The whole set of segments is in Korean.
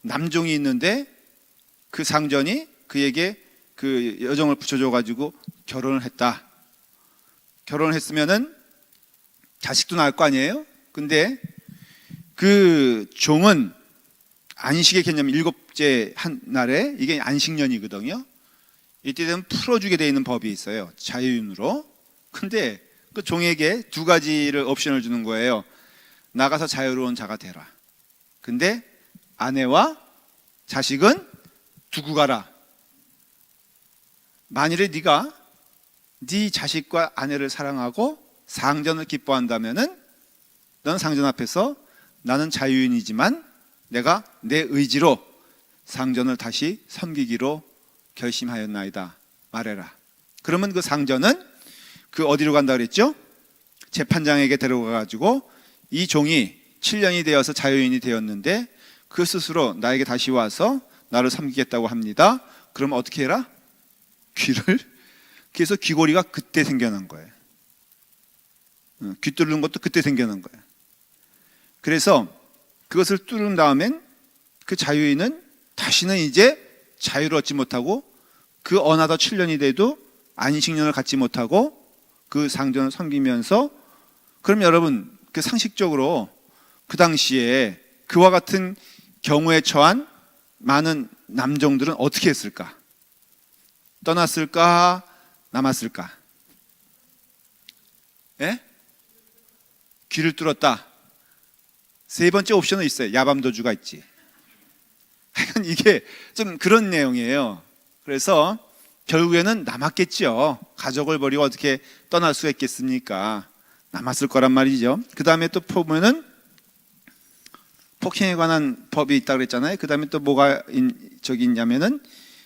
남종이 있는데 그 상전이 그에게 그 여정을 붙여줘 가지고 결혼을 했다. 결혼을 했으면은 자식도 낳을 거 아니에요? 근데 그 종은 안식의 개념 7째 한 날에 이게 안식년이거든요. 이때 되면 풀어주게 돼 있는 법이 있어요. 자유인으로. 근데 그 종에게 2가지를 옵션을 주는 거예요. 나가서 자유로운 자가 되라. 근데 아내와 자식은 두고 가라. 만일에 네가 네 자식과 아내를 사랑하고 상전을 기뻐한다면은 넌 상전 앞에서 나는 자유인이지만 내가 내 의지로 상전을 다시 섬기기로 결심하였나이다 말해라. 그러면 그 상전은 그 어디로 간다 그랬죠? 재판장에게 데려가 가지고 이 종이 7년이 되어서 자유인이 되었는데 그 스스로 나에게 다시 와서 나를 섬기겠다고 합니다. 그럼 어떻게 해라? 귀를. 그래서 귀고리가 그때 생겨난 거예요. 귀 뚫는 것도 그때 생겨난 거예요. 그래서 그것을 뚫은 다음엔 그 자유인은 다시는 이제 자유를 얻지 못하고 그 어나더 7년이 돼도 안식년을 갖지 못하고 그 상전을 섬기면서, 그럼 여러분 그 상식적으로 그 당시에 그와 같은 경우에 처한 많은 남종들은 어떻게 했을까? 떠났을까? 남았을까? 예? 귀를 뚫었다. 3번째 옵션은 있어요. 야밤도주가 있지. 이게 좀 그런 내용이에요. 그래서 결국에는 남았겠죠. 가족을 버리고 어떻게 떠날 수가 있겠습니까? 남았을 거란 말이죠. 그 다음에 또 보면은 폭행에 관한 법이 있다고 그랬잖아요. 그 다음에 또 뭐가 저기 있냐면은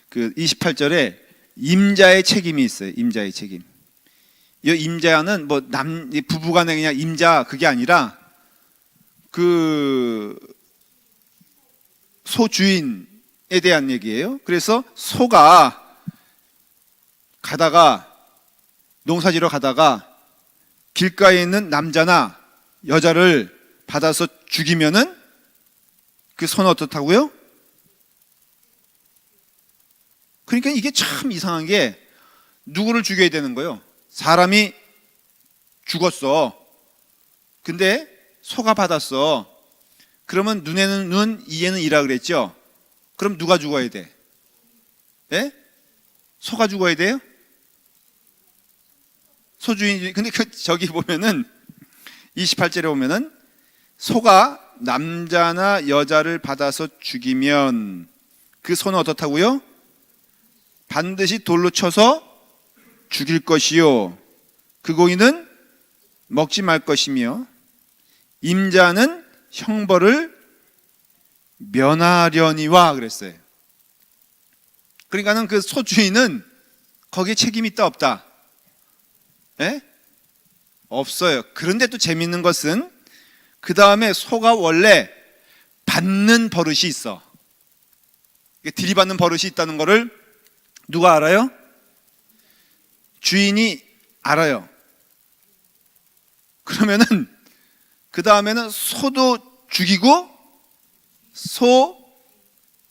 그 28절에 임자의 책임이 있어요. 임자의 책임. 이 임자는 뭐 부부간에 그냥 임자 그게 아니라 그 소주인에 대한 얘기예요. 그래서 소가 가다가 농사지러 가다가 길가에 있는 남자나 여자를 받아서 죽이면은 그 소는 어떻다고요? 그러니까 이게 참 이상한 게 누구를 죽여야 되는 거예요? 사람이 죽었어. 근데 소가 받았어. 그러면 눈에는 눈, 이에는 이라 그랬죠? 그럼 누가 죽어야 돼? 예? 소가 죽어야 돼요? 소주인이. 근데 저기 보면은 28절에 보면은 소가 남자나 여자를 받아서 죽이면 그 소는 어떻다고요? 반드시 돌로 쳐서 죽일 것이요, 그 고기는 먹지 말 것이며 임자는 형벌을 면하려니와 그랬어요. 그러니까는 그 소주인은 거기에 책임이 있다 없다? 예? 없어요. 그런데 또 재밌는 것은 그 다음에 소가 원래 받는 버릇이 있어. 들이받는 버릇이 있다는 거를 누가 알아요? 주인이 알아요. 그러면은 그 다음에는 소도 죽이고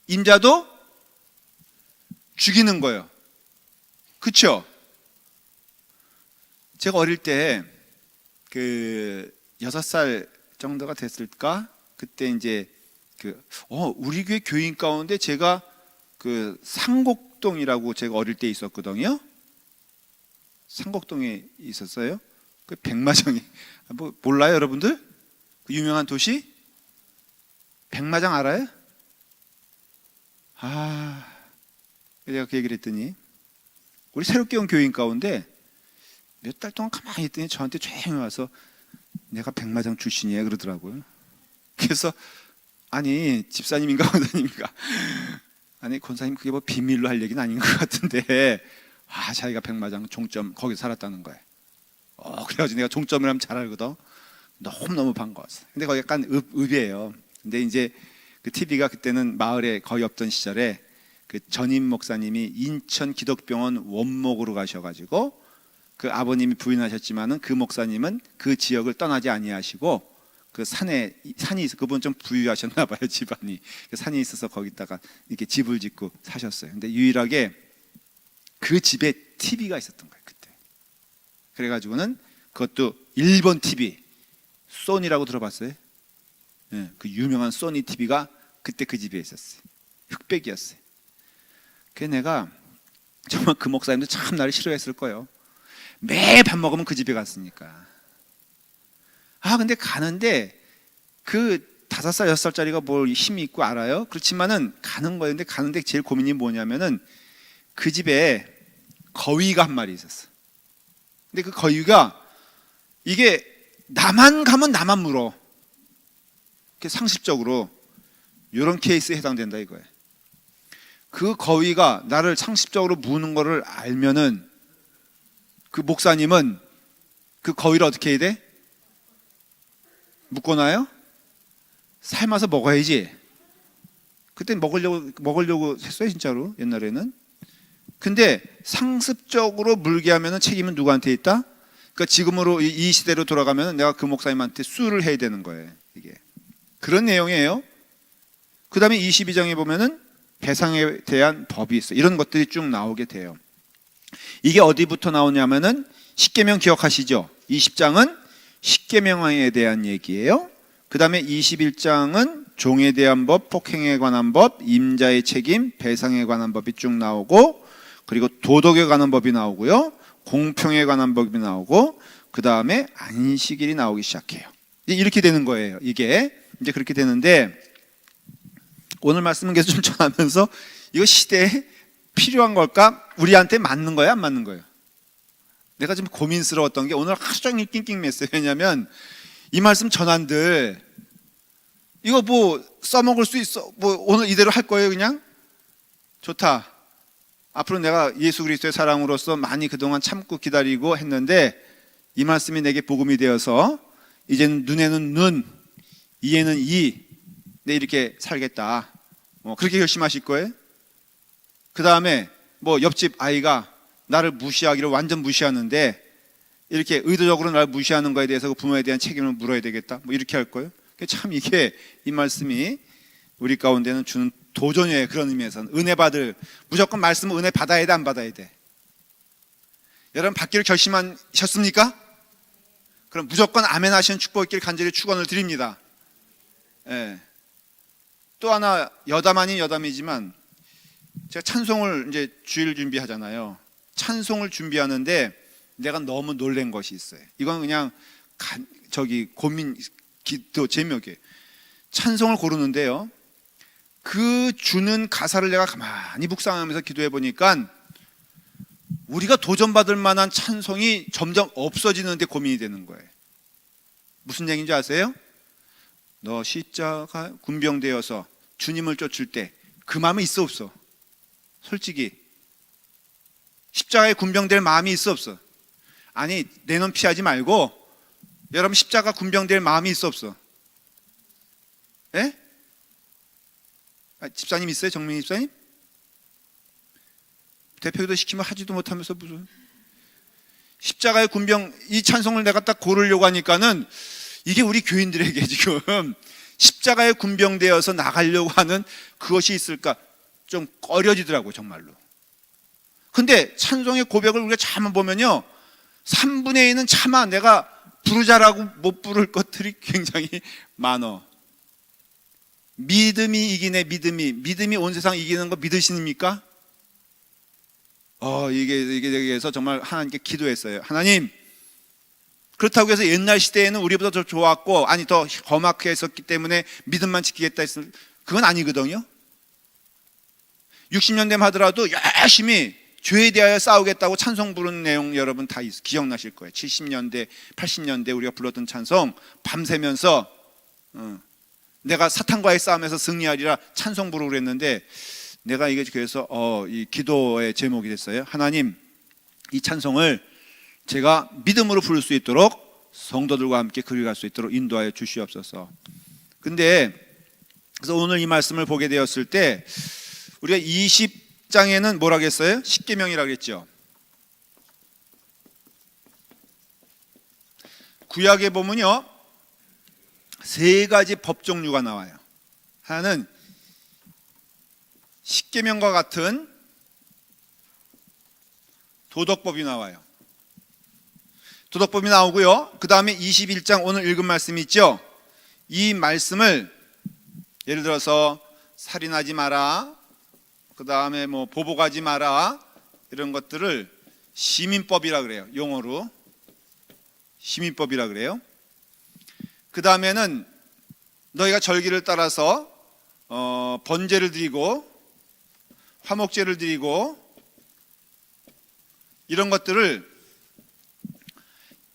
임자도 죽이는 거예요. 그쵸? 제가 어릴 때 그 6살 정도가 됐을까? 그때 이제 우리 교회 교인 가운데 제가 그 상곡동이라고 제가 어릴 때 있었거든요. 상곡동에 있었어요. 그 백마장이 뭐 몰라요, 여러분들? 그 유명한 도시? 백마장 알아요? 내가 그 얘기를 했더니 우리 새롭게 온 교인 가운데 몇 달 동안 가만히 있더니 저한테 조용히 와서 내가 백마장 출신이에요 그러더라고요. 그래서 아니 집사님인가 권사님인가, 아니 권사님 그게 뭐 비밀로 할 얘기는 아닌 것 같은데 자기가 백마장 종점 거기 살았다는 거예요. 그래가지고 내가 종점을 하면 잘 알거든. 너무너무 반가웠어. 근데 거기 약간 읍이에요. 근데 이제 그 TV가 그때는 마을에 거의 없던 시절에 그 전임 목사님이 인천 기독병원 원목으로 가셔가지고 그 아버님이 부인하셨지만은 그 목사님은 그 지역을 떠나지 아니하시고 그 산이 있어. 그분 좀 부유하셨나 봐요, 집안이. 그 산이 있어서 거기다가 이렇게 집을 짓고 사셨어요. 근데 유일하게 그 집에 TV가 있었던 거예요, 그때. 그래가지고는 그것도 일본 TV, 소니라고 들어봤어요? 네, 그 유명한 소니 TV가 그때 그 집에 있었어요. 흑백이었어요. 그래서 내가 정말 그 목사님도 참 나를 싫어했을 거예요. 매일 밥 먹으면 그 집에 갔으니까. 근데 가는데 그 5살, 6살짜리가 뭘 힘이 있고 알아요? 그렇지만은 가는 거예요. 근데 가는데 제일 고민이 뭐냐면은 그 집에 거위가 한 마리 있었어. 근데 그 거위가 이게 나만 가면 나만 물어. 상식적으로 이런 케이스에 해당된다 이거예요. 그 거위가 나를 상식적으로 무는 거를 알면은 그 목사님은 그 거위를 어떻게 해야 돼? 묶어놔요? 삶아서 먹어야지. 그때 먹으려고 했어요, 진짜로. 옛날에는. 근데 상습적으로 물게 하면은 책임은 누구한테 있다? 그러니까 지금으로 이 시대로 돌아가면은 내가 그 목사님한테 수를 해야 되는 거예요. 이게 그런 내용이에요. 그 다음에 22장에 보면은 배상에 대한 법이 있어요. 이런 것들이 쭉 나오게 돼요. 이게 어디부터 나오냐면은 십계명 기억하시죠? 20장은 십계명에 대한 얘기예요. 그 다음에 21장은 종에 대한 법, 폭행에 관한 법, 임자의 책임, 배상에 관한 법이 쭉 나오고, 그리고 도덕에 관한 법이 나오고요, 공평에 관한 법이 나오고, 그 다음에 안식일이 나오기 시작해요. 이렇게 되는 거예요. 이게 이제 그렇게 되는데, 오늘 말씀은 계속 좀 전하면서 이거 시대에 필요한 걸까? 우리한테 맞는 거야, 안 맞는 거예요? 내가 좀 고민스러웠던 게 오늘 하루 종일 낑낑맸어요. 왜냐하면 이 말씀 전한들 이거 뭐 써먹을 수 있어? 뭐 오늘 이대로 할 거예요, 그냥? 좋다. 앞으로 내가 예수 그리스도의 사랑으로서 많이 그동안 참고 기다리고 했는데 이 말씀이 내게 복음이 되어서 이제는 눈에는 눈, 이에는 이, 내 이렇게 살겠다. 그렇게 결심하실 거예요? 그 다음에 뭐 옆집 아이가 나를 무시하기를 완전 무시하는데 이렇게 의도적으로 나를 무시하는 거에 대해서 그 부모에 대한 책임을 물어야 되겠다. 뭐 이렇게 할 거예요? 참 이게 이 말씀이 우리 가운데는 주는 도전이에요. 그런 의미에서는 은혜 받을, 무조건 말씀은 은혜 받아야 돼, 안 받아야 돼? 여러분 받기로 결심하셨습니까? 그럼 무조건 아멘 하시는 축복 있기를 간절히 축원을 드립니다. 예. 또 하나 여담 아닌 여담이지만 제가 찬송을 이제 주일 준비하잖아요. 찬송을 준비하는데 내가 너무 놀란 것이 있어요. 이건 그냥 고민 기도 제목이에요. 찬송을 고르는데요, 그 주는 가사를 내가 가만히 묵상하면서 기도해 보니까 우리가 도전받을 만한 찬송이 점점 없어지는데 고민이 되는 거예요. 무슨 얘기인지 아세요? 너 십자가 군병되어서 주님을 쫓을 때 그 마음이 있어 없어? 솔직히 십자가에 군병될 마음이 있어 없어? 아니, 내 눈 피하지 말고 여러분 십자가 군병될 마음이 있어 없어? 예? 집사님 있어요? 정민 집사님? 대표기도 시키면 하지도 못하면서 무슨 십자가의 군병, 이 찬송을 내가 딱 고르려고 하니까는 이게 우리 교인들에게 지금 십자가의 군병되어서 나가려고 하는 그것이 있을까 좀 꺼려지더라고요, 정말로. 근데 찬송의 고백을 우리가 잘 보면요, 3분의 2는 차마 내가 부르자라고 못 부를 것들이 굉장히 많어. 믿음이 이기네. 믿음이 온 세상 이기는 거 믿으십니까? 이게 대해서 정말 하나님께 기도했어요. 하나님, 그렇다고 해서 옛날 시대에는 우리보다 더 좋았고, 아니 더 험하게 했었기 때문에 믿음만 지키겠다 했을, 그건 아니거든요. 60년대만 하더라도 열심히 죄에 대하여 싸우겠다고 찬송 부르는 내용 여러분 다 기억나실 거예요. 70년대, 80년대 우리가 불렀던 찬송, 밤새면서 내가 사탄과의 싸움에서 승리하리라 찬송 부르고 그랬는데, 내가 이게 그래서 이 기도의 제목이 됐어요. 하나님, 이 찬송을 제가 믿음으로 부를 수 있도록 성도들과 함께 그리 갈 수 있도록 인도하여 주시옵소서. 근데 그래서 오늘 이 말씀을 보게 되었을 때 우리가 20장에는 뭐라고 했어요? 십계명이라고 했죠. 구약에 보면요, 세 가지 법 종류가 나와요. 하나는 십계명과 같은 도덕법이 나와요. 도덕법이 나오고요. 그 다음에 21장 오늘 읽은 말씀이 있죠. 이 말씀을 예를 들어서 살인하지 마라, 그 다음에 뭐 보복하지 마라, 이런 것들을 시민법이라 그래요. 용어로 시민법이라 그래요. 그 다음에는 너희가 절기를 따라서 번제를 드리고 화목제를 드리고 이런 것들을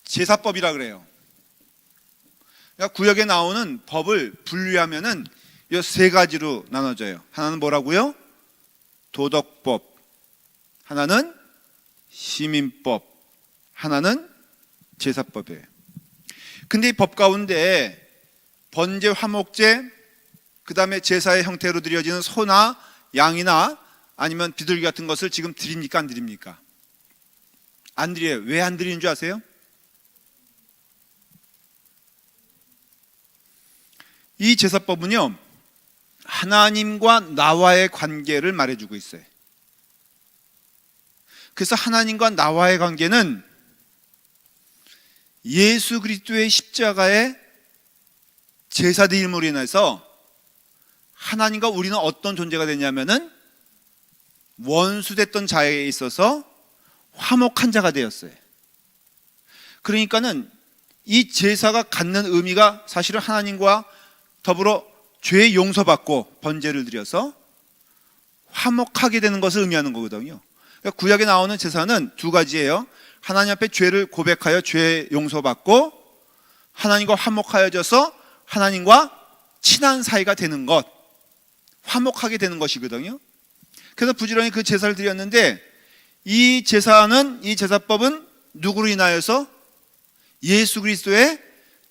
제사법이라 그래요. 그러니까 구역에 나오는 법을 분류하면은 이 세 가지로 나눠져요. 하나는 뭐라고요? 도덕법, 하나는 시민법, 하나는 제사법이에요. 근데 이 법 가운데 번제, 화목제, 그 다음에 제사의 형태로 드려지는 소나 양이나 아니면 비둘기 같은 것을 지금 드립니까 안 드립니까? 안 드려요. 왜 안 드리는 줄 아세요? 이 제사법은요, 하나님과 나와의 관계를 말해주고 있어요. 그래서 하나님과 나와의 관계는 예수 그리스도의 십자가의 제사드림으로 인해서 하나님과 우리는 어떤 존재가 되냐면은 원수됐던 자에 있어서 화목한 자가 되었어요. 그러니까는 이 제사가 갖는 의미가 사실은 하나님과 더불어 죄 용서받고 번제를 드려서 화목하게 되는 것을 의미하는 거거든요. 그러니까 구약에 나오는 제사는 두 가지예요. 하나님 앞에 죄를 고백하여 죄 용서받고 하나님과 화목하여져서 하나님과 친한 사이가 되는 것, 화목하게 되는 것이거든요. 그래서 부지런히 그 제사를 드렸는데 이 제사는, 이 제사법은 누구로 인하여서? 예수 그리스도의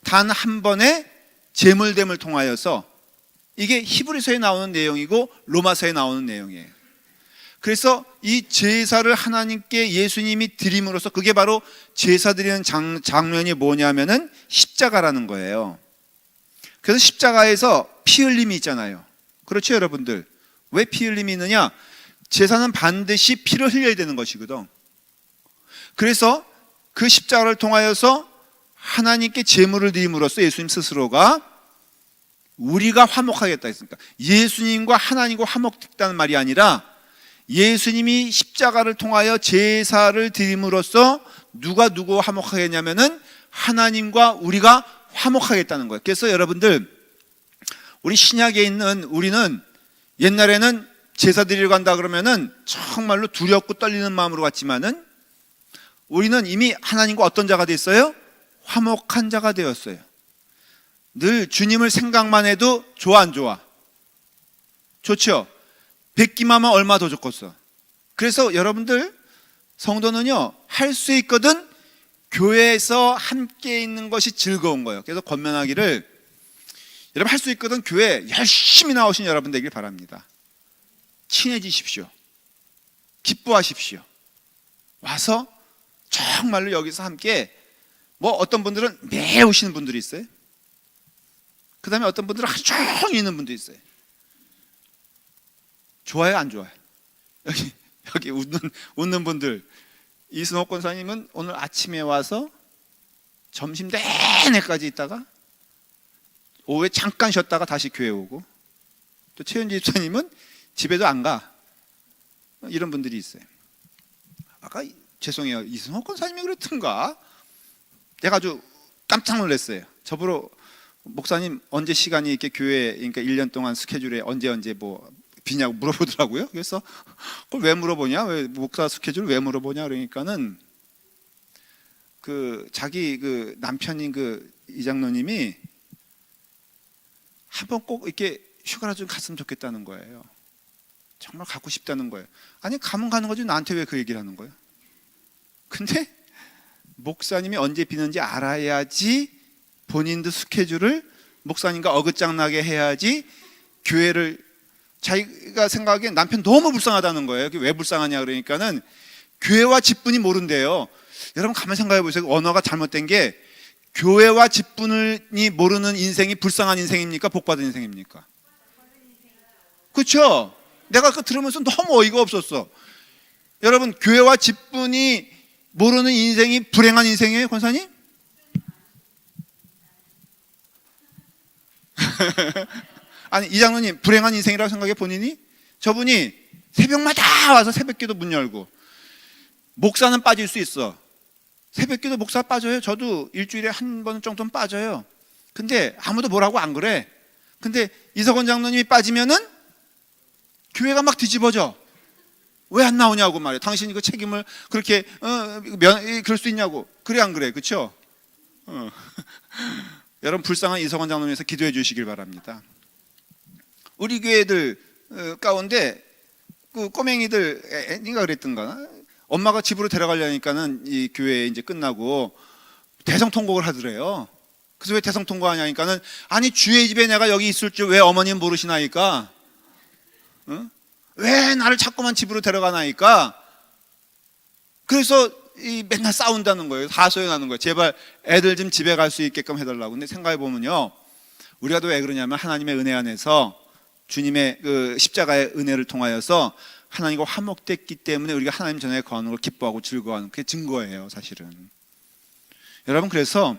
단 한 번의 제물됨을 통하여서, 이게 히브리서에 나오는 내용이고 로마서에 나오는 내용이에요. 그래서 이 제사를 하나님께 예수님이 드림으로써, 그게 바로 제사 드리는 장면이 뭐냐면은 십자가라는 거예요. 그래서 십자가에서 피 흘림이 있잖아요. 그렇죠, 여러분들? 왜 피 흘림이 있느냐? 제사는 반드시 피를 흘려야 되는 것이거든. 그래서 그 십자가를 통하여서 하나님께 제물을 드림으로써 예수님 스스로가 우리가 화목하겠다 했으니까, 예수님과 하나님과 화목했다는 말이 아니라 예수님이 십자가를 통하여 제사를 드림으로써 누가 누구와 화목하겠냐면은 하나님과 우리가 화목하겠다는 거예요. 그래서 여러분들, 우리 신약에 있는 우리는 옛날에는 제사 드리러 간다 그러면은 정말로 두렵고 떨리는 마음으로 갔지만은 우리는 이미 하나님과 어떤 자가 됐어요? 화목한 자가 되었어요. 늘 주님을 생각만 해도 좋아 안 좋아? 좋죠? 뵙기만 하면 얼마 더 좋겠어. 그래서 여러분들, 성도는요 할 수 있거든 교회에서 함께 있는 것이 즐거운 거예요. 그래서 권면하기를, 여러분 할 수 있거든 교회 열심히 나오신 여러분 되길 바랍니다. 친해지십시오. 기뻐하십시오. 와서 정말로 여기서 함께, 뭐 어떤 분들은 매일 오시는 분들이 있어요. 그 다음에 어떤 분들은 하루 종일 있는 분도 있어요. 좋아요 안 좋아요? 여기 웃는 분들, 이승호 권사님은 오늘 아침에 와서 점심 내내까지 있다가 오후에 잠깐 쉬었다가 다시 교회 오고, 또 최은지 집사님은 집에도 안 가. 이런 분들이 있어요. 아까 죄송해요, 이승호 권사님이 그랬던가? 내가 아주 깜짝 놀랐어요. 저보러 목사님 언제 시간이 이렇게 교회, 그러니까 1년 동안 스케줄에 언제 뭐 비냐고 물어보더라고요. 그래서 그걸 왜 물어보냐? 왜 목사 스케줄 왜 물어보냐? 그러니까는 그 자기 그 남편인 그 이장로님이 한번 꼭 이렇게 휴가를 좀 갔으면 좋겠다는 거예요. 정말 가고 싶다는 거예요. 아니 가면 가는 거지 나한테 왜 그 얘기를 하는 거예요? 근데 목사님이 언제 비는지 알아야지 본인도 스케줄을 목사님과 어긋장나게 해야지 교회를, 자기가 생각하기엔 남편 너무 불쌍하다는 거예요. 왜 불쌍하냐 그러니까는 교회와 집분이 모른대요. 여러분 가만 생각해 보세요. 언어가 잘못된 게, 교회와 직분이 모르는 인생이 불쌍한 인생입니까? 복받은 인생입니까? 그렇죠? 내가 그거 들으면서 너무 어이가 없었어. 여러분, 교회와 직분이 모르는 인생이 불행한 인생이에요, 권사님? 아니, 이장로님, 불행한 인생이라고 생각해 본인이? 저분이 새벽마다 와서 새벽기도 문 열고, 목사는 빠질 수 있어. 새벽기도 목사 빠져요. 저도 일주일에 한 번 정도는 빠져요. 근데 아무도 뭐라고 안 그래. 근데 이석원 장로님이 빠지면은 교회가 막 뒤집어져. 왜 안 나오냐고 말이야. 당신이 그 책임을 그렇게 그럴 수 있냐고. 그래 안 그래? 그렇죠? 여러분, 불쌍한 이석원 장로님에서 기도해 주시길 바랍니다. 우리 교회들 가운데 그 꼬맹이들 애니가 그랬던가, 엄마가 집으로 데려가려니까는 이 교회 이제 끝나고 대성통곡을 하더래요. 그래서 왜 대성통곡하냐니까는, 아니 주의 집에 내가 여기 있을 줄 왜 어머님 모르시나이까? 왜 나를 자꾸만 집으로 데려가나이까? 그래서 맨날 싸운다는 거예요. 하소연하는 거예요. 제발 애들 좀 집에 갈 수 있게끔 해달라고. 근데 생각해 보면요, 우리가 또 왜 그러냐면 하나님의 은혜 안에서 주님의 그 십자가의 은혜를 통하여서 하나님과 화목됐기 때문에 우리가 하나님 전에 거하는 걸 기뻐하고 즐거워하는, 그게 증거예요, 사실은. 여러분, 그래서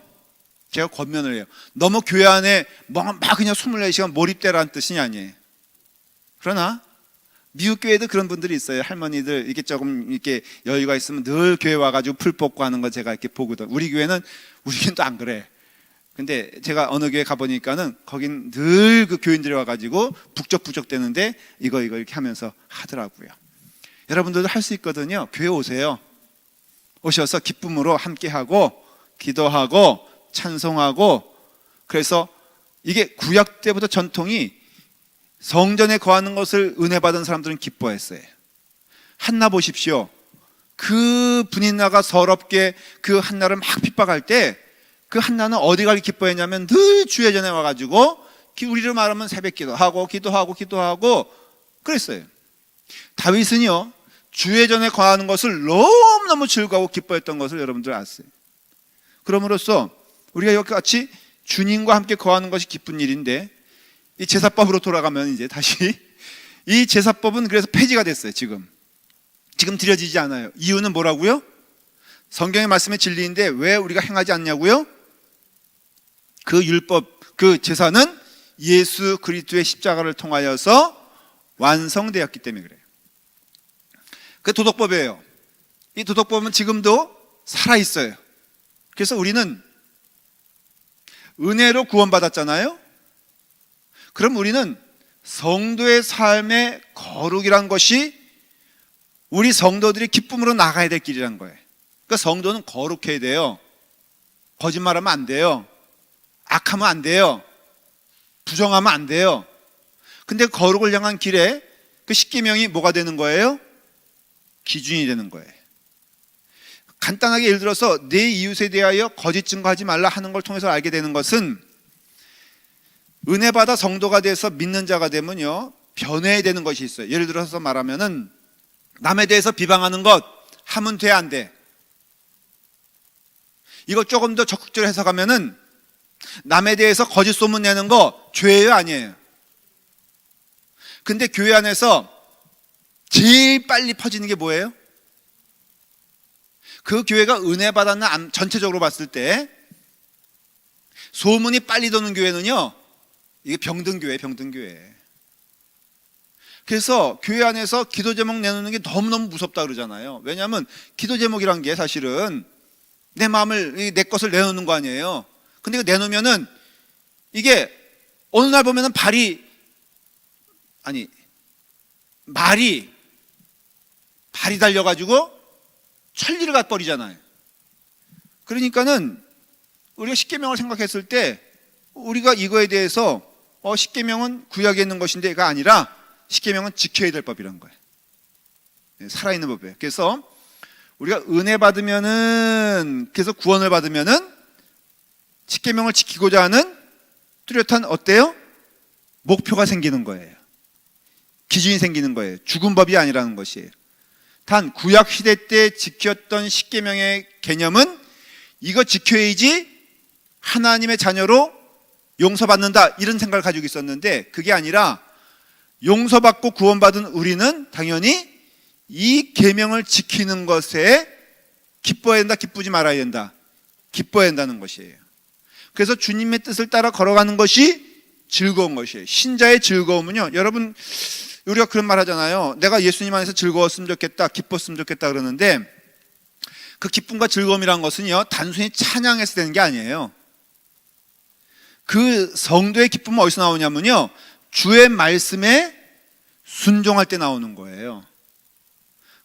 제가 권면을 해요. 너무 교회 안에 막 그냥 24시간 몰입되라는 뜻이 아니에요. 그러나 미국 교회도 그런 분들이 있어요. 할머니들 이렇게 조금 이렇게 여유가 있으면 늘 교회 와가지고 풀 뽑고 하는 거 제가 이렇게 보거든. 우리 교회는 또 안 그래. 근데 제가 어느 교회 가보니까는 거긴 늘 그 교인들이 와가지고 북적북적 대는데 이거 이렇게 하면서 하더라고요. 여러분들도 할 수 있거든요. 교회 오세요. 오셔서 기쁨으로 함께하고 기도하고 찬송하고. 그래서 이게 구약 때부터 전통이, 성전에 거하는 것을 은혜 받은 사람들은 기뻐했어요. 한나 보십시오. 그 분인나가 서럽게 그 한나를 막 핍박할 때 그 한나는 어디 가기 기뻐했냐면 늘 주의 전에 와가지고, 우리로 말하면 새벽 기도하고 그랬어요. 다윗은요, 주의 전에 거하는 것을 너무너무 즐거워하고 기뻐했던 것을 여러분들 아세요. 그럼으로써 우리가 이렇게 같이 주님과 함께 거하는 것이 기쁜 일인데, 이 제사법으로 돌아가면 이제 다시 이 제사법은 그래서 폐지가 됐어요. 지금 드려지지 않아요. 이유는 뭐라고요? 성경의 말씀의 진리인데 왜 우리가 행하지 않냐고요? 그 율법, 그 제사는 예수 그리스도의 십자가를 통하여서 완성되었기 때문에 그래요. 그 도덕법이에요. 이 도덕법은 지금도 살아있어요. 그래서 우리는 은혜로 구원받았잖아요. 그럼 우리는 성도의 삶의 거룩이란 것이 우리 성도들이 기쁨으로 나가야 될 길이란 거예요. 그러니까 성도는 거룩해야 돼요. 거짓말하면 안 돼요. 악하면 안 돼요. 부정하면 안 돼요. 근데 거룩을 향한 길에 그 십계명이 뭐가 되는 거예요? 기준이 되는 거예요. 간단하게 예를 들어서 내 이웃에 대하여 거짓 증거하지 말라 하는 걸 통해서 알게 되는 것은, 은혜 받아 성도가 돼서 믿는 자가 되면요, 변해야 되는 것이 있어요. 예를 들어서 말하면은 남에 대해서 비방하는 것 하면 돼, 안 돼? 이거 조금 더 적극적으로 해석하면은 남에 대해서 거짓 소문 내는 거 죄예요, 아니에요? 근데 교회 안에서 제일 빨리 퍼지는 게 뭐예요? 그 교회가 은혜 받았나 전체적으로 봤을 때 소문이 빨리 도는 교회는요, 이게 병든교회. 그래서 교회 안에서 기도 제목 내놓는 게 너무너무 무섭다 그러잖아요. 왜냐하면 기도 제목이란 게 사실은 내 마음을, 내 것을 내놓는 거 아니에요. 근데 이거 내놓으면은 이게 어느 날 보면은 말이 달려가지고 천리를 갖버리잖아요. 그러니까는 우리가 십계명을 생각했을 때 우리가 이거에 대해서 십계명은 구약에 있는 것인데가 아니라 십계명은 지켜야 될 법이란 거예요. 살아있는 법이에요. 그래서 우리가 은혜 받으면은, 그래서 구원을 받으면은 십계명을 지키고자 하는 뚜렷한 어때요? 목표가 생기는 거예요. 기준이 생기는 거예요. 죽은 법이 아니라는 것이에요. 단 구약 시대 때 지켰던 십계명의 개념은 이거 지켜야지 하나님의 자녀로 용서받는다 이런 생각을 가지고 있었는데 그게 아니라 용서받고 구원받은 우리는 당연히 이 계명을 지키는 것에 기뻐해야 된다, 기쁘지 말아야 된다. 기뻐해야 된다는 것이에요. 그래서 주님의 뜻을 따라 걸어가는 것이 즐거운 것이에요. 신자의 즐거움은요, 여러분 우리가 그런 말 하잖아요. 내가 예수님 안에서 즐거웠으면 좋겠다, 기뻤으면 좋겠다 그러는데 그 기쁨과 즐거움이란 것은요 단순히 찬양해서 되는 게 아니에요. 그 성도의 기쁨은 어디서 나오냐면요, 주의 말씀에 순종할 때 나오는 거예요.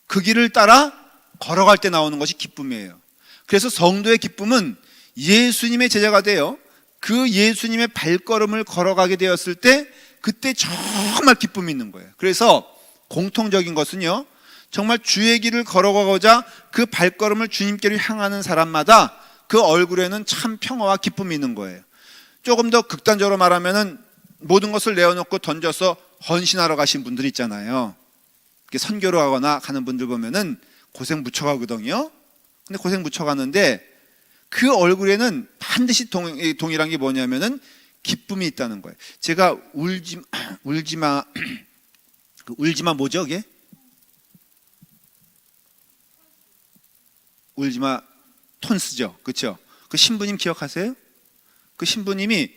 그 길을 따라 걸어갈 때 나오는 것이 기쁨이에요. 그래서 성도의 기쁨은 예수님의 제자가 되어 그 예수님의 발걸음을 걸어가게 되었을 때 그때 정말 기쁨이 있는 거예요. 그래서 공통적인 것은요, 정말 주의 길을 걸어가고자 그 발걸음을 주님께로 향하는 사람마다 그 얼굴에는 참 평화와 기쁨이 있는 거예요. 조금 더 극단적으로 말하면은 모든 것을 내어놓고 던져서 헌신하러 가신 분들 있잖아요. 선교로 가거나 가는 분들 보면은 고생 무척 하거든요. 근데 고생 무척 하는데 그 얼굴에는 반드시 동일한 게 뭐냐면은 기쁨이 있다는 거예요. 제가 울지마 뭐죠, 그게? 울지마 톤스죠, 그렇죠? 그 신부님 기억하세요? 그 신부님이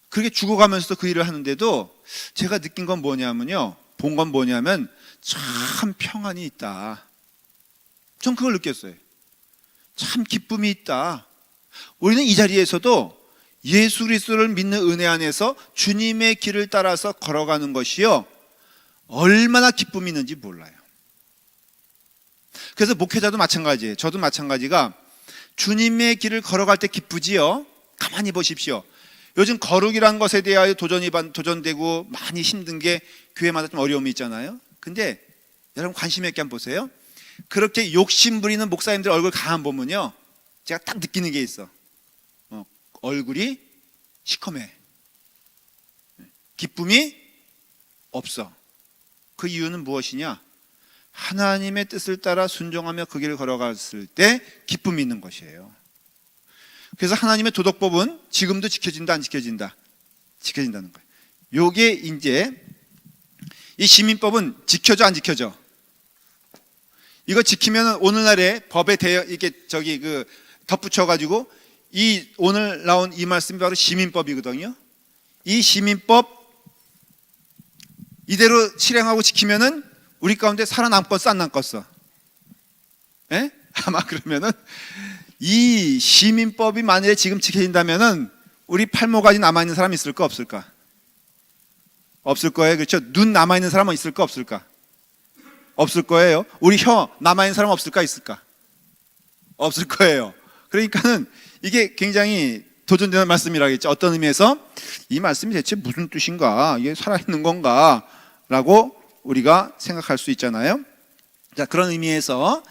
그렇게 죽어가면서도 그 일을 하는데도 제가 느낀 건 뭐냐면요, 본 건 뭐냐면 참 평안이 있다. 전 그걸 느꼈어요. 참 기쁨이 있다. 우리는 이 자리에서도 예수 그리스도를 믿는 은혜 안에서 주님의 길을 따라서 걸어가는 것이요, 얼마나 기쁨이 있는지 몰라요. 그래서 목회자도 마찬가지예요. 저도 마찬가지가 주님의 길을 걸어갈 때 기쁘지요. 가만히 보십시오. 요즘 거룩이라는 것에 대하여 도전되고 많이 힘든 게 교회마다 좀 어려움이 있잖아요. 근데 여러분 관심 있게 한번 보세요. 그렇게 욕심 부리는 목사님들 얼굴 가만 보면요, 제가 딱 느끼는 게 있어. 얼굴이 시커매. 기쁨이 없어. 그 이유는 무엇이냐? 하나님의 뜻을 따라 순종하며 그 길을 걸어갔을 때 기쁨이 있는 것이에요. 그래서 하나님의 도덕법은 지금도 지켜진다, 안 지켜진다? 지켜진다는 거예요. 요게 이제 이 시민법은 지켜져, 안 지켜져? 이거 지키면 오늘날의 법에 대해 이게 덧붙여가지고 이 오늘 나온 이 말씀이 바로 시민법이거든요. 이 시민법 이대로 실행하고 지키면은 우리 가운데 살아남겠어, 안 남겠어? 예? 아마 그러면은 이 시민법이 만약에 지금 지켜진다면은 우리 팔목까지 남아있는 사람 있을까, 없을까? 없을 거예요. 그렇죠? 눈 남아있는 사람은 있을까, 없을까? 없을 거예요. 우리 혀 남아있는 사람 없을까, 있을까? 없을 거예요. 그러니까는 이게 굉장히 도전되는 말씀이라겠죠. 어떤 의미에서 이 말씀이 대체 무슨 뜻인가, 이게 살아있는 건가 라고 우리가 생각할 수 있잖아요. 자, 그런 의미에서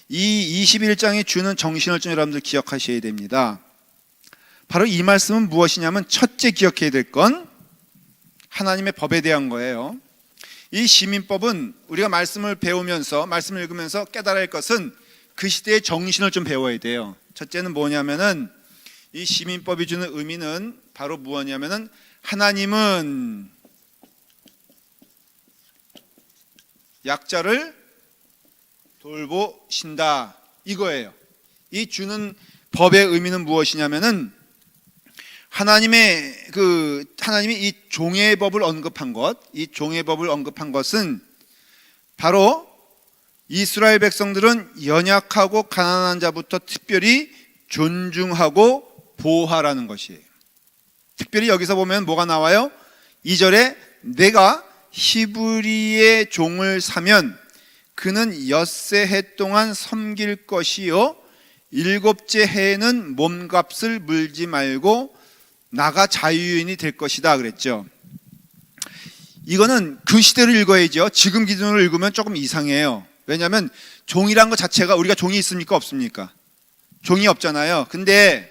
이 21장이 주는 정신을 좀 여러분들 기억하셔야 됩니다. 바로 이 말씀은 무엇이냐면 첫째 기억해야 될 건 하나님의 법에 대한 거예요. 이 시민법은 우리가 말씀을 배우면서, 말씀을 읽으면서 깨달아야 할 것은 그 시대의 정신을 좀 배워야 돼요. 첫째는 뭐냐면은 이 시민법이 주는 의미는 바로 무엇이냐면은 하나님은 약자를 돌보신다, 이거예요. 이 주는 법의 의미는 무엇이냐면은 하나님이 이 종의 법을 언급한 것, 이 종의 법을 언급한 것은 바로 이스라엘 백성들은 연약하고 가난한 자부터 특별히 존중하고 보호하라는 것이에요. 특별히 여기서 보면 뭐가 나와요? 2절에 내가 히브리의 종을 사면 그는 엿새 해 동안 섬길 것이요 일곱째 해에는 몸값을 물지 말고 나가 자유인이 될 것이다 그랬죠. 이거는 그 시대를 읽어야죠. 지금 기준으로 읽으면 조금 이상해요. 왜냐하면 종이란 것 자체가, 우리가 종이 있습니까, 없습니까? 종이 없잖아요. 근데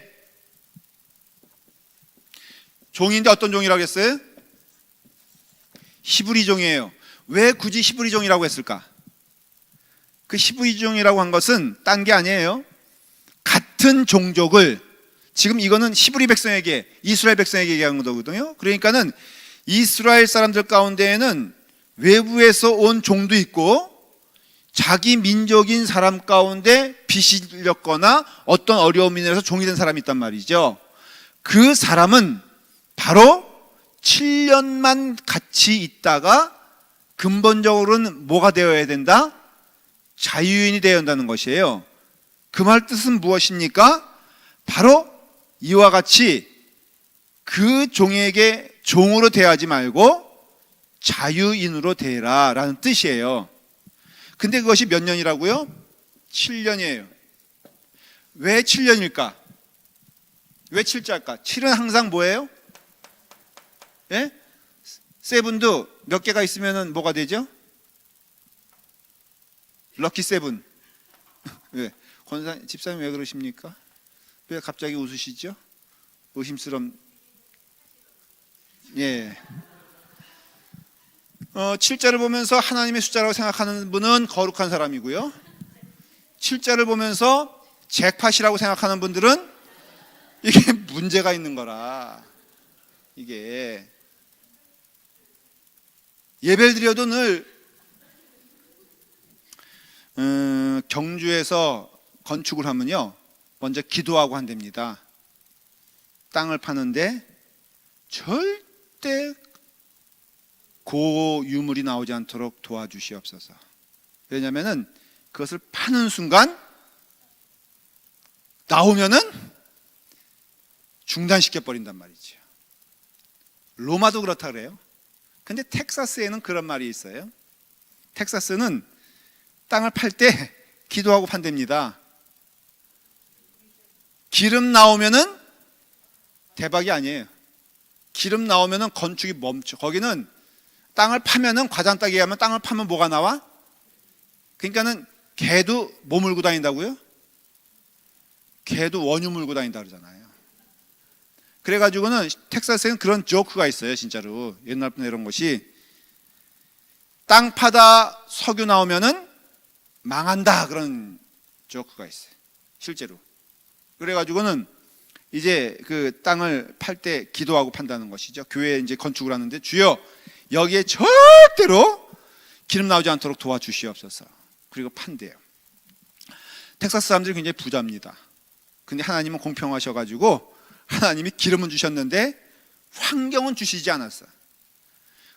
종인데 어떤 종이라고 했어요? 히브리 종이에요. 왜 굳이 히브리 종이라고 했을까? 그 히브리 종이라고 한 것은 딴 게 아니에요. 같은 종족을 지금 이거는 히브리 백성에게, 이스라엘 백성에게 얘기하는 거거든요. 그러니까는 이스라엘 사람들 가운데에는 외부에서 온 종도 있고 자기 민족인 사람 가운데 빚이 질렸거나 어떤 어려움이 인해서 종이 된 사람이 있단 말이죠. 그 사람은 바로 7년만 같이 있다가 근본적으로는 뭐가 되어야 된다? 자유인이 되어야 한다는 것이에요. 그 말 뜻은 무엇입니까? 바로 이와 같이 그 종에게 종으로 대하지 말고 자유인으로 대해라 라는 뜻이에요. 근데 그것이 몇 년이라고요? 7년이에요. 왜 7년일까? 왜 7자일까? 7은 항상 뭐예요? 예? 세븐도 몇 개가 있으면 뭐가 되죠? 럭키 세븐. 왜? 집사님 왜 그러십니까? 왜 갑자기 웃으시죠? 의심스러운. 예. 7자를 보면서 하나님의 숫자라고 생각하는 분은 거룩한 사람이고요. 7자를 보면서 잭팟이라고 생각하는 분들은 이게 문제가 있는 거라. 이게 예배를 드려도 늘 경주에서 건축을 하면요, 먼저 기도하고 한답니다. 땅을 파는데 절대 고유물이 나오지 않도록 도와주시옵소서. 왜냐하면 그것을 파는 순간 나오면은 중단시켜 버린단 말이죠. 로마도 그렇다 그래요. 근데 텍사스에는 그런 말이 있어요. 텍사스는 땅을 팔 때 기도하고 판답니다. 기름 나오면은 대박이 아니에요. 기름 나오면은 건축이 멈춰. 거기는 땅을 파면은 과장 따기 하면 땅을 파면 뭐가 나와? 그러니까는 개도 뭐 물고 다닌다고요? 개도 원유 물고 다닌다 그러잖아요. 그래가지고는 텍사스에는 그런 조크가 있어요. 진짜로 옛날부터 이런 것이, 땅 파다 석유 나오면은 망한다, 그런 조크가 있어요. 실제로. 그래가지고는 이제 그 땅을 팔 때 기도하고 판다는 것이죠. 교회에 이제 건축을 하는데, 주여 여기에 절대로 기름 나오지 않도록 도와주시옵소서. 그리고 판대요. 텍사스 사람들이 굉장히 부자입니다. 근데 하나님은 공평하셔가지고 하나님이 기름은 주셨는데 환경은 주시지 않았어요.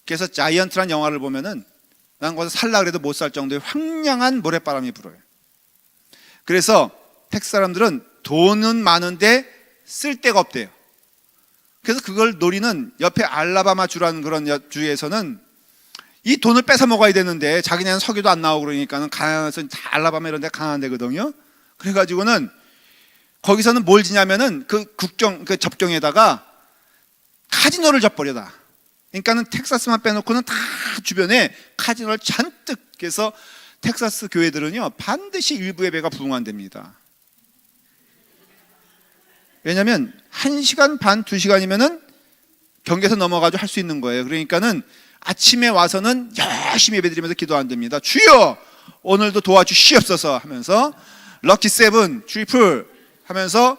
그래서 자이언트란 영화를 보면은 난 거기서 살라 그래도 못 살 정도의 황량한 모래바람이 불어요. 그래서 텍사스 사람들은 돈은 많은데 쓸 데가 없대요. 그래서 그걸 노리는 옆에 알라바마 주라는 그런 주에서는 이 돈을 뺏어 먹어야 되는데 자기네는 석유도 안 나오고 그러니까는 가난해서 다 알라바마 이런 데 강한 데거든요. 그래가지고는 거기서는 뭘 지냐면은 그 접경에다가 카지노를 져버려다. 그러니까는 텍사스만 빼놓고는 다 주변에 카지노를 잔뜩 해서 텍사스 교회들은요 반드시 일부 예배가 부흥한답니다. 왜냐하면 1시간 반, 2시간이면은 경계에서 넘어가지고 할 수 있는 거예요. 그러니까는 아침에 와서는 열심히 예배드리면서 기도한답니다. 주여 오늘도 도와주시옵소서 하면서 럭키 세븐, 트리플 하면서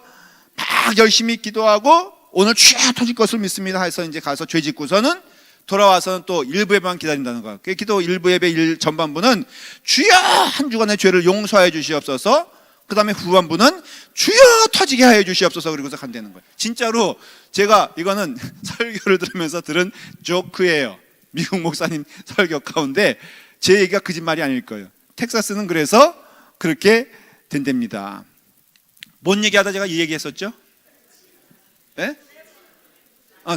막 열심히 기도하고 오늘 주여 터질 것을 믿습니다 해서 이제 가서 죄 짓고서는 돌아와서는 또 일부 예배만 기다린다는 거예요. 그 기도 일부 예배 일 전반부는 주여 한 주간의 죄를 용서해 주시옵소서, 그 다음에 후반부는 주여 터지게 하여 주시옵소서, 그리고서 간다는 거예요. 진짜로 제가 이거는 설교를 들으면서 들은 조크예요. 미국 목사님 설교 가운데 제 얘기가 거짓말이 아닐 거예요. 텍사스는 그래서 그렇게 된답니다. 뭔 얘기하다 제가 이 얘기했었죠? 예?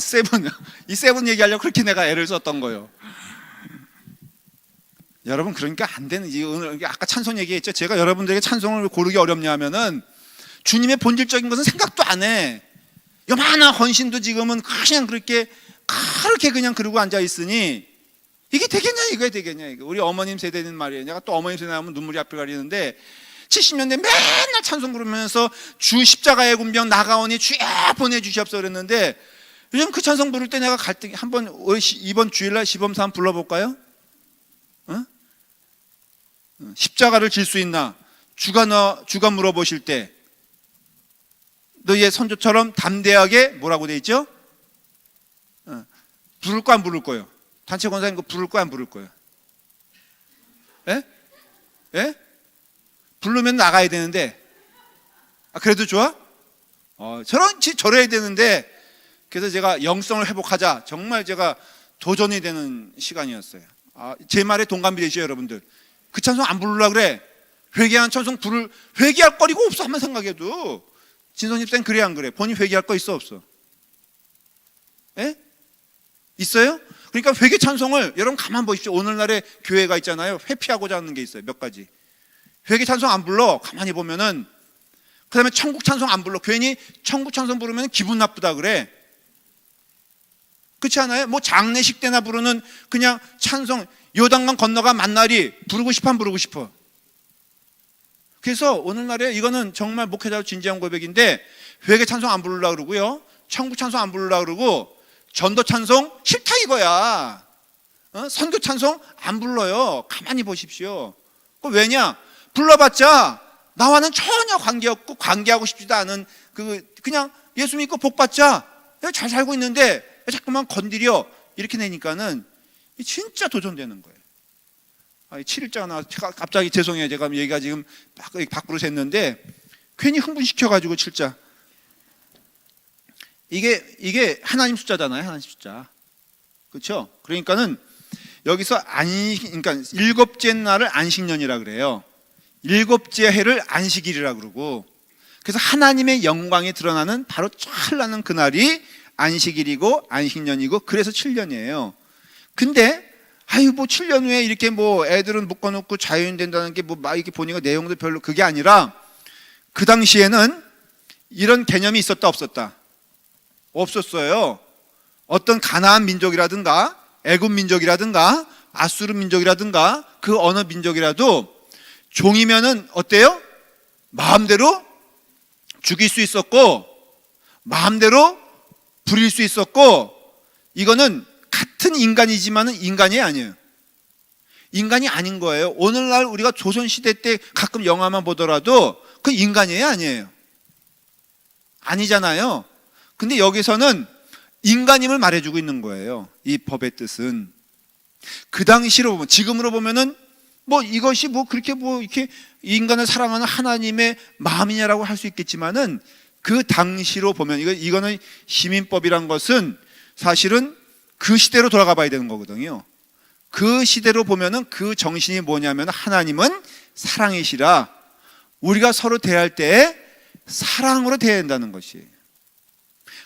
세븐. 이 세븐 얘기하려고 그렇게 내가 애를 썼던 거예요. 여러분, 그러니까 안 되는, 오늘 아까 찬송 얘기했죠? 제가 여러분들에게 찬송을 고르기 어렵냐 하면은 주님의 본질적인 것은 생각도 안 해. 요만한 헌신도 지금은 그냥 그렇게 그냥 그러고 앉아 있으니 이게 되겠냐, 이거 되겠냐, 이거. 우리 어머님 세대는 말이에요. 내가 또 어머님 세대 하면 눈물이 앞을 가리는데 70년대 맨날 찬송 부르면서 주 십자가의 군병 나가오니 주여 보내주시옵소서 그랬는데 요즘 그 찬송 부를 때 내가 갈등이 한번 이번 주일날 시범사 한번 불러볼까요? 어? 십자가를 질 수 있나? 주가 물어보실 때 너희의 선조처럼 담대하게 뭐라고 돼 있죠? 부를 거 안 부를 거예요? 단체 권사님 거 부를 거 안 부를 거예요? 예? 예? 부르면 나가야 되는데 그래도 좋아? 저래야 되는데 그래서 제가 영성을 회복하자 정말 제가 도전이 되는 시간이었어요. 제 말에 동감이 되시죠 여러분들? 그 찬송 안 부르려고 그래. 회개한 찬송 회개할 거리가 없어. 한번 생각해도 진성님 쌤 그래 안 그래? 본인 회개할 거 있어 없어? 예? 있어요? 그러니까 회개 찬송을 여러분 가만 보십시오. 오늘날에 교회가 있잖아요. 회피하고자 하는 게 있어요. 몇 가지. 회개 찬송 안 불러. 가만히 보면은 그 다음에 천국 찬송 안 불러. 괜히 천국 찬송 부르면 기분 나쁘다 그래. 그렇지 않아요? 뭐 장례식 때나 부르는 그냥 찬송, 요단강 건너가 만날이 부르고 싶어 안 부르고 싶어? 그래서 오늘날에 이거는 정말 목회자로 진지한 고백인데 회개 찬송 안 부르려고 그러고요, 천국 찬송 안 부르려고 그러고, 전도 찬송 싫다 이거야. 선교 찬송 안 불러요. 가만히 보십시오. 왜냐? 불러봤자 나와는 전혀 관계없고 관계하고 싶지도 않은 그냥 예수 믿고 복 받자 잘 살고 있는데 자꾸만 건드려 이렇게 내니까는 진짜 도전되는 거예요. 7일자가 나와서 갑자기 죄송해요. 제가 얘기가 지금 밖으로 샜는데 괜히 흥분시켜가지고 7자 이게 하나님 숫자잖아요. 하나님 숫자. 그렇죠? 그러니까는 여기서 그러니까 일곱째 날을 안식년이라 그래요. 일곱째 해를 안식일이라 그러고, 그래서 하나님의 영광이 드러나는 바로 찰나는 그날이 안식일이고 안식년이고, 그래서 7년이에요. 근데 뭐 7년 후에 이렇게 뭐 애들은 묶어놓고 자유인 된다는 게 뭐 막 이렇게 보니까 내용도 별로 그게 아니라, 그 당시에는 이런 개념이 있었다 없었다? 없었어요. 어떤 가나안 민족이라든가 애굽 민족이라든가 아수르 민족이라든가 그 어느 민족이라도 종이면은 어때요? 마음대로 죽일 수 있었고 마음대로 부릴 수 있었고, 이거는 같은 인간이지만은 인간이 아니에요. 인간이 아닌 거예요. 오늘날 우리가 조선시대 때 가끔 영화만 보더라도 그 인간이에요 아니에요? 아니잖아요. 근데 여기서는 인간임을 말해주고 있는 거예요. 이 법의 뜻은. 그 당시로 보면, 지금으로 보면은 뭐 이것이 뭐 그렇게 뭐 이렇게 인간을 사랑하는 하나님의 마음이냐라고 할 수 있겠지만은, 그 당시로 보면 이거는 시민법이란 것은 사실은 그 시대로 돌아가 봐야 되는 거거든요. 그 시대로 보면은 그 정신이 뭐냐면, 하나님은 사랑이시라 우리가 서로 대할 때 사랑으로 대해야 한다는 것이.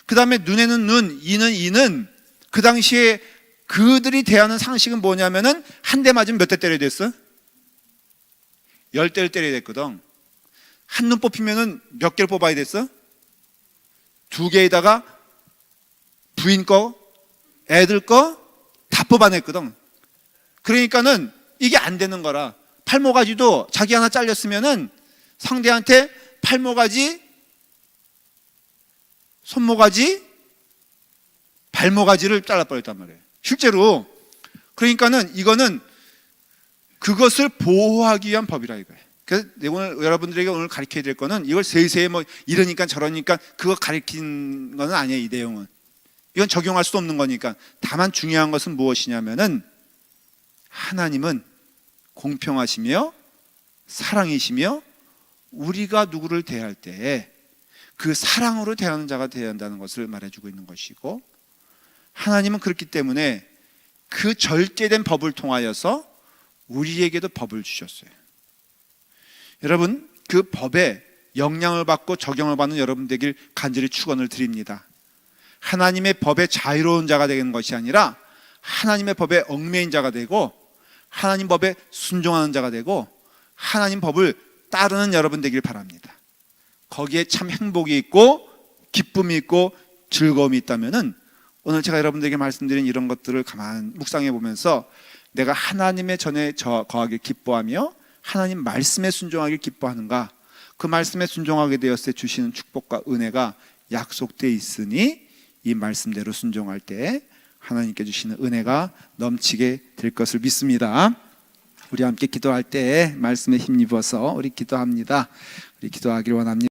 그 다음에 눈에는 눈, 이는 이는, 그 당시에 그들이 대하는 상식은 뭐냐면은 한 대 맞으면 몇 대 때려야 됐어? 10대를 때려야 됐거든. 한 눈 뽑히면은 몇 개를 뽑아야 됐어? 2개에다가 부인 거, 애들 거 다 뽑아냈거든. 그러니까는 이게 안 되는 거라. 팔모가지도 자기 하나 잘렸으면은 상대한테 팔모가지, 손모가지, 발모가지를 잘라버렸단 말이에요. 실제로. 그러니까는 이거는 그것을 보호하기 위한 법이라 이거예요. 그래서 오늘 여러분들에게 오늘 가르쳐야 될 거는, 이걸 세세히 뭐 이러니까 저러니까 그거 가르치는 건 아니에요. 이 내용은 이건 적용할 수 없는 거니까. 다만 중요한 것은 무엇이냐면은, 하나님은 공평하시며 사랑이시며 우리가 누구를 대할 때 그 사랑으로 대하는 자가 되어야 한다는 것을 말해주고 있는 것이고, 하나님은 그렇기 때문에 그 절제된 법을 통하여서 우리에게도 법을 주셨어요. 여러분, 그 법에 영향을 받고 적용을 받는 여러분 되길 간절히 축원을 드립니다. 하나님의 법에 자유로운 자가 되는 것이 아니라 하나님의 법에 얽매인 자가 되고, 하나님 법에 순종하는 자가 되고, 하나님 법을 따르는 여러분 되길 바랍니다. 거기에 참 행복이 있고 기쁨이 있고 즐거움이 있다면은, 오늘 제가 여러분들에게 말씀드린 이런 것들을 가만 묵상해 보면서 내가 하나님의 전에 거하길 기뻐하며 하나님 말씀에 순종하길 기뻐하는가, 그 말씀에 순종하게 되었을 때 주시는 축복과 은혜가 약속되어 있으니 이 말씀대로 순종할 때 하나님께 주시는 은혜가 넘치게 될 것을 믿습니다. 우리 함께 기도할 때 말씀에 힘입어서 우리 기도합니다. 우리 기도하길 원합니다.